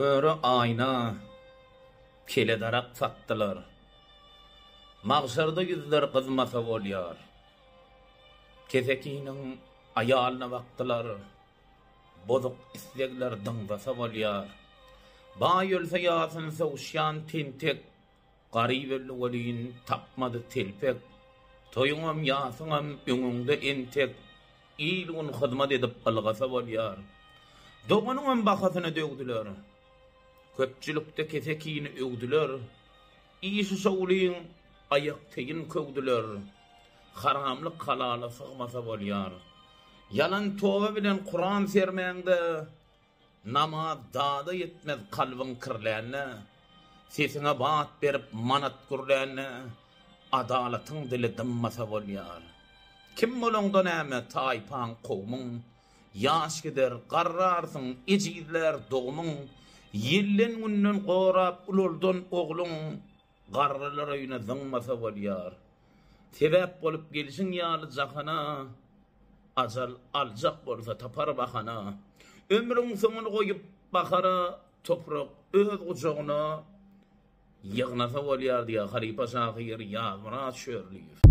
Körü ayna, kele darak sattılar. Mağşarda yüzler kızmasa bolýar. Kezekiniň aýalyna bakdylar. Bozuk islegler dıňdasa bolýar. Ba ýölse ýasyn sowşan tentek, garybely welin tapmady telpek. Toýuňam ýasyňam öňüňde entek, ýylyň hyzmat edip algasa bolýar. Dogunyň bakasyna dögdiler. Köpçülükde kesekini ögdüler. İşi şowlyň ayak teyin kögdüler. Haramlyk halala sığmasa bolýar. Yalan toba bilen Kur'an sermeýände namaz dada yetmez kalbyň kirläne. Sesiňe bat berip manat gürläne. Adalatyň dili dymmasa bolýar. Kim bolanda näme taýpan kowmyň ýaş gider garrarsyň ejizler dogumyň yillen günden gorap ululdan ogluň garralar öýüne zyňmasa bolýar. Sebäp bolup gelişiň ýaly jahana ajal aljak bolsa tapar bahana. Ömrüň soňuny goýup bakara toprak öz gujagyna ýygnasa bolýar diýe Halipa Şahyr ýazmyra şöýrlüýür.